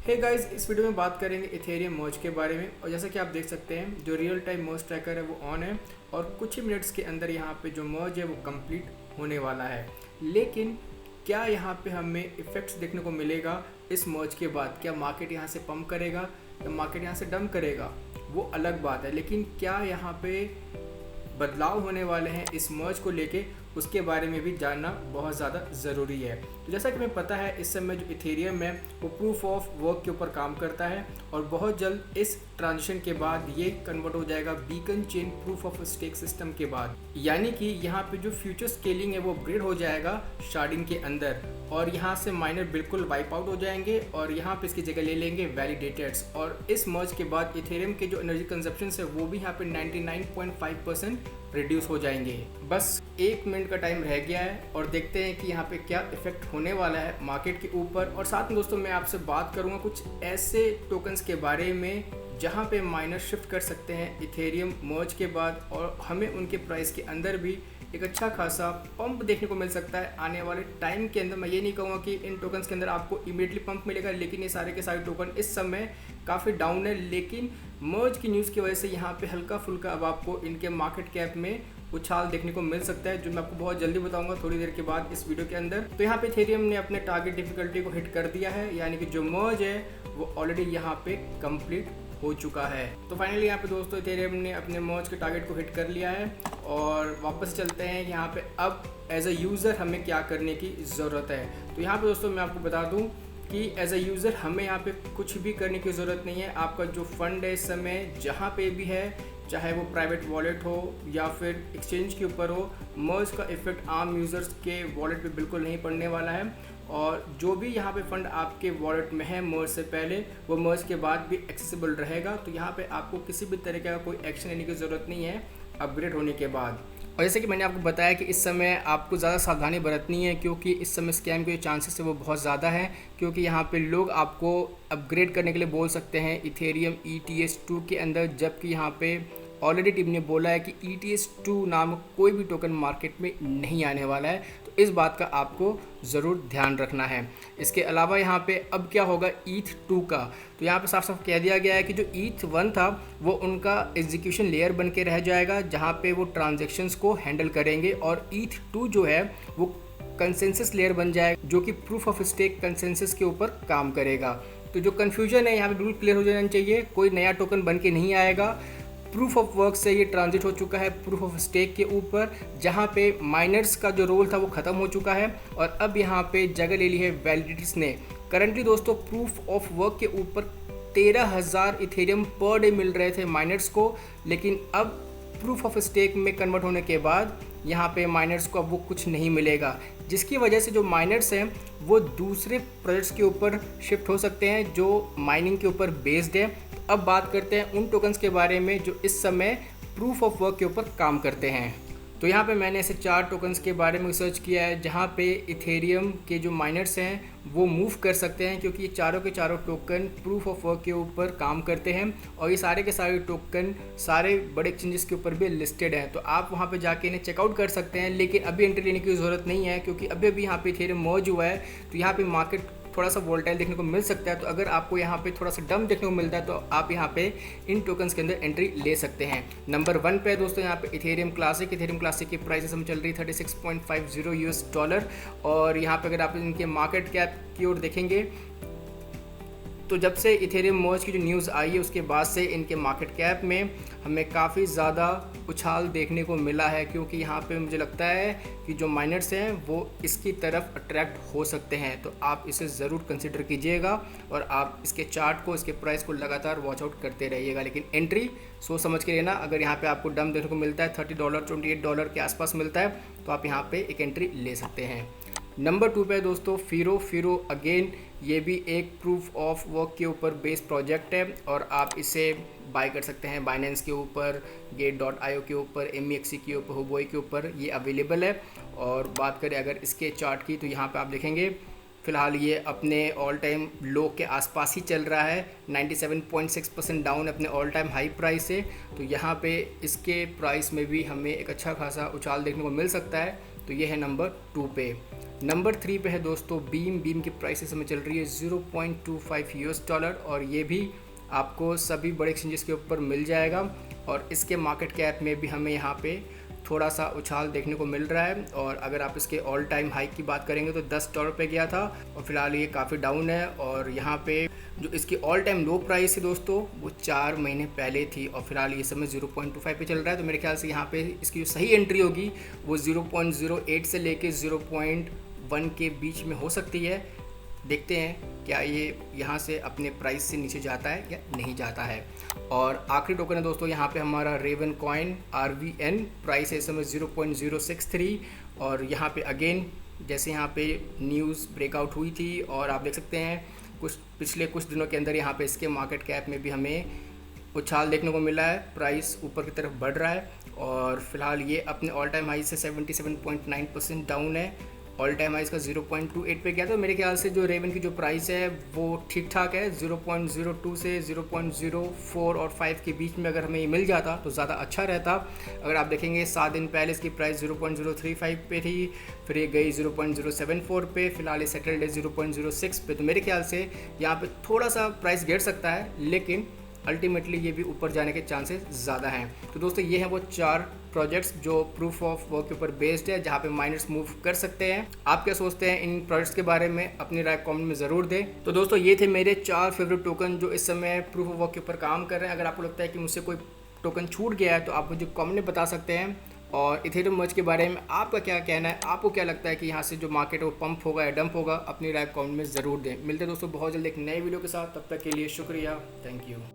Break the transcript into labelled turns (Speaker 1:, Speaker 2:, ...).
Speaker 1: Hey guys, इस video में बात करेंगे इथेरियम मर्ज के बारे में। और जैसा कि आप देख सकते हैं जो रियल टाइम मर्ज ट्रैकर है वो ऑन है और कुछ ही मिनट्स के अंदर यहाँ पे जो मर्ज है वो कंप्लीट होने वाला है। लेकिन क्या यहाँ पे हमें इफ़ेक्ट्स देखने को मिलेगा इस मर्ज के बाद? क्या मार्केट यहाँ से पंप करेगा या मार्केट यहाँ से डंप करेगा, वो अलग बात है। लेकिन क्या यहाँ पे बदलाव होने वाले हैं इस मर्ज को लेके, उसके बारे में भी जानना बहुत ज़्यादा ज़रूरी है। तो जैसा कि हमें पता है इस समय जो इथेरियम है वो प्रूफ ऑफ वर्क के ऊपर काम करता है और बहुत जल्द इस ट्रांजिशन के बाद ये कन्वर्ट हो जाएगा beacon chain proof of stake system के बाद। यानी कि यहाँ पे जो फ्यूचर स्केलिंग है वो अपग्रेड हो जाएगा शार्डिंग के अंदर और यहाँ से माइनर बिल्कुल वाइप आउट हो जाएंगे और यहाँ पे इसकी जगह ले लेंगे वैलिडेटर्स। और इस मर्ज के बाद इथेरियम के जो एनर्जी कंजप्शन है वो भी यहाँ पे 99.5% रिड्यूस हो जाएंगे। बस 1 मिनट का टाइम रह गया है और देखते हैं कि यहाँ पे क्या इफेक्ट होने वाला है मार्केट के ऊपर। और साथ में दोस्तों मैं आपसे बात करूँगा कुछ ऐसे टोकन्स के बारे में जहाँ पे माइनर शिफ्ट कर सकते हैं इथेरियम मर्ज के बाद और हमें उनके प्राइस के अंदर भी एक अच्छा खासा पंप देखने को मिल सकता है आने वाले टाइम के अंदर। मैं ये नहीं कहूँगा कि इन टोकन्स के अंदर आपको इमीडिएटली पंप मिलेगा, लेकिन ये सारे के सारे टोकन इस समय काफ़ी डाउन है। लेकिन मर्ज की न्यूज़ की वजह से यहाँ पे हल्का फुल्का अब आपको इनके मार्केट कैप में उछाल देखने को मिल सकता है, जो मैं आपको बहुत जल्दी बताऊंगा थोड़ी देर के बाद इस वीडियो के अंदर। तो यहाँ पे इथेरियम ने अपने टारगेट डिफिकल्टी को हिट कर दिया है, यानी कि जो मर्ज है वो ऑलरेडी यहाँ पे कंप्लीट हो चुका है। तो फाइनली यहाँ पे दोस्तों इथेरियम ने अपने मर्ज के टारगेट को हिट कर लिया है और वापस चलते हैं यहाँ पे अब एज अ यूज़र हमें क्या करने की ज़रूरत है। तो यहाँ पे दोस्तों मैं आपको बता दूँ कि एज अ यूज़र हमें यहाँ पे कुछ भी करने की ज़रूरत नहीं है। आपका जो फंड है इस समय जहाँ पे भी है, चाहे वो प्राइवेट वॉलेट हो या फिर एक्सचेंज के ऊपर हो, मर्ज का इफेक्ट आम यूज़र्स के वॉलेट पे बिल्कुल नहीं पड़ने वाला है। और जो भी यहाँ पे फंड आपके वॉलेट में है मर्ज से पहले, वो मर्ज के बाद भी एक्सेसिबल रहेगा। तो यहाँ पे आपको किसी भी तरीके का कोई एक्शन लेने की ज़रूरत नहीं है अपग्रेड होने के बाद। और जैसे कि मैंने आपको बताया कि इस समय आपको ज़्यादा सावधानी बरतनी है, क्योंकि इस समय स्कैम के जो चांसेस है वो बहुत ज़्यादा है। क्योंकि यहाँ पे लोग आपको अपग्रेड करने के लिए बोल सकते हैं इथेरियम ETS2 के अंदर, जबकि यहाँ पे ऑलरेडी टीम ने बोला है कि ETS2 नाम कोई भी टोकन मार्केट में नहीं आने वाला है। तो इस बात का आपको ज़रूर ध्यान रखना है। इसके अलावा यहाँ पे अब क्या होगा ETH2 का, तो यहाँ पे साफ साफ कह दिया गया है कि जो ETH1 था वो उनका एग्जीक्यूशन लेयर बन के रह जाएगा, जहाँ पे वो ट्रांजेक्शन्स को हैंडल करेंगे। और ETH2 जो है वो कंसेंसस लेयर बन जाएगा, जो कि प्रूफ ऑफ स्टेक कंसेंसस के ऊपर काम करेगा। तो जो कन्फ्यूजन है यहाँ पे बिल्कुल क्लियर हो जाना चाहिए, कोई नया टोकन बन के नहीं आएगा। प्रूफ ऑफ वर्क से ये ट्रांजिट हो चुका है प्रूफ ऑफ स्टेक के ऊपर, जहाँ पे माइनर्स का जो रोल था वो ख़त्म हो चुका है और अब यहाँ पे जगह ले ली है वैलिडिटीज ने। करंटली दोस्तों प्रूफ ऑफ वर्क के ऊपर 13,000 इथेरियम पर डे मिल रहे थे माइनर्स को, लेकिन अब प्रूफ ऑफ स्टेक में कन्वर्ट होने के बाद यहाँ पे माइनर्स को अब वो कुछ नहीं मिलेगा, जिसकी वजह से जो माइनर्स हैं वो दूसरे प्रोजेक्ट्स के ऊपर शिफ्ट हो सकते हैं जो माइनिंग के ऊपर बेस्ड है। अब बात करते हैं उन टोकन्स के बारे में जो इस समय प्रूफ ऑफ वर्क के ऊपर काम करते हैं। तो यहाँ पे मैंने ऐसे 4 टोकन्स के बारे में रिसर्च किया है जहाँ पे इथेरियम के जो माइनर्स हैं वो मूव कर सकते हैं, क्योंकि ये चारों के चारों टोकन प्रूफ ऑफ वर्क के ऊपर काम करते हैं और ये सारे के सारे टोकन सारे बड़े एक्सचेंजेस के ऊपर भी लिस्टेड हैं। तो आप वहाँ पे जाके इन्हें चेकआउट कर सकते हैं, लेकिन अभी एंट्री लेने की ज़रूरत नहीं है, क्योंकि अभी यहाँ पे इथेरियम मर्ज हुआ है। तो यहाँ पे मार्केट थोड़ा सा वोलेटाइल देखने को मिल सकता है। तो अगर आपको यहाँ पे थोड़ा सा डम देखने को मिलता है तो आप यहाँ पे इन टोकन्स के अंदर एंट्री ले सकते हैं। नंबर 1 पे दोस्तों यहाँ पे इथेरियम क्लासिक की प्राइस हम चल रही 36.50 $, और यहाँ पे अगर आप इनके मार्केट कैप की ओर देखेंगे तो जब से इथेरियम मर्ज की जो न्यूज़ आई है उसके बाद से इनके मार्केट कैप में हमें काफ़ी ज़्यादा उछाल देखने को मिला है, क्योंकि यहाँ पे मुझे लगता है कि जो माइनर्स हैं वो इसकी तरफ अट्रैक्ट हो सकते हैं। तो आप इसे ज़रूर कंसिडर कीजिएगा और आप इसके चार्ट को, इसके प्राइस को लगातार वॉच आउट करते रहिएगा। लेकिन एंट्री सोच समझ के लेना। अगर यहाँ पे आपको डम देखने को मिलता है $30 $28 के आसपास मिलता है तो आप यहाँ पे एक एंट्री ले सकते हैं। नंबर 2 पे दोस्तों फिरो अगेन, ये भी एक प्रूफ ऑफ वर्क के ऊपर बेस्ड प्रोजेक्ट है और आप इसे बाय कर सकते हैं बाइनेंस के ऊपर, Gate.io के ऊपर, MEXC के ऊपर, हुबोई के ऊपर ये अवेलेबल है। और बात करें अगर इसके चार्ट की तो यहाँ पे आप देखेंगे फ़िलहाल ये अपने ऑल टाइम लो के आसपास ही चल रहा है, 97.6% डाउन अपने ऑल टाइम हाई प्राइस से। तो यहाँ पे इसके प्राइस में भी हमें एक अच्छा खासा उछाल देखने को मिल सकता है। तो ये है नंबर 2 पे। नंबर 3 पे है दोस्तों बीम की प्राइस इस समय चल रही है $0.25 और ये भी आपको सभी बड़े एक्सचेंजेस के ऊपर मिल जाएगा। और इसके मार्केट कैप में भी हमें यहाँ पे थोड़ा सा उछाल देखने को मिल रहा है। और अगर आप इसके ऑल टाइम हाई की बात करेंगे तो $10 पे गया था और फिलहाल ये काफ़ी डाउन है। और यहाँ पे जो इसकी ऑल टाइम लो प्राइस है दोस्तों वो 4 महीने पहले थी और फिलहाल ये समय 0.25 पे चल रहा है। तो मेरे ख्याल से यहाँ पे इसकी जो सही एंट्री होगी वो 0.08 से लेके 0.1 के बीच में हो सकती है। देखते हैं क्या ये यहाँ से अपने प्राइस से नीचे जाता है या नहीं जाता है। और आखिरी टोकन है दोस्तों यहाँ पे हमारा रेवन कॉइन RVN, प्राइस है इस समय 0.063 और यहाँ पे अगेन जैसे यहाँ पे न्यूज़ ब्रेकआउट हुई थी और आप देख सकते हैं पिछले कुछ दिनों के अंदर यहाँ पे इसके मार्केट कैप में भी हमें उछाल देखने को मिला है, प्राइस ऊपर की तरफ बढ़ रहा है और फिलहाल ये अपने ऑल टाइम हाई से 77.9% डाउन है। ऑल टाइम हाई इसका 0.28 पे गया। तो मेरे ख्याल से जो रेवन की जो प्राइस है वो ठीक ठाक है। 0.02 से 0.04 और 5 के बीच में अगर हमें ये मिल जाता तो ज़्यादा अच्छा रहता। अगर आप देखेंगे 7 दिन पहले इसकी प्राइस 0.035 पे थी, फिर ये गई 0.074 पे, फिलहाल ये सेटल्ड है 0.06 पे। तो मेरे ख्याल से यहाँ पे थोड़ा सा प्राइस गिर सकता है लेकिन अल्टीमेटली ये भी ऊपर जाने के चांसेस ज़्यादा हैं। तो दोस्तों ये हैं वो 4 प्रोजेक्ट्स जो प्रूफ ऑफ वर्क के ऊपर बेस्ड है जहाँ पे माइनर्स मूव कर सकते हैं। आप क्या सोचते हैं इन प्रोजेक्ट्स के बारे में, अपनी राय कमेंट में ज़रूर दें। तो दोस्तों ये थे मेरे 4 फेवरेट टोकन जो इस समय प्रूफ ऑफ वर्क के ऊपर काम कर रहे हैं। अगर आपको लगता है कि मुझसे कोई टोकन छूट गया है तो आप मुझे कमेंट में बता सकते हैं। और इथेरियम मर्ज के बारे में आपका क्या कहना है, आपको क्या लगता है कि यहाँ से जो मार्केट है वो पंप होगा या डंप होगा, अपनी राय कमेंट में ज़रूर दें। मिलते हैं दोस्तों बहुत जल्द एक नए वीडियो के साथ, तब तक के लिए शुक्रिया, थैंक यू।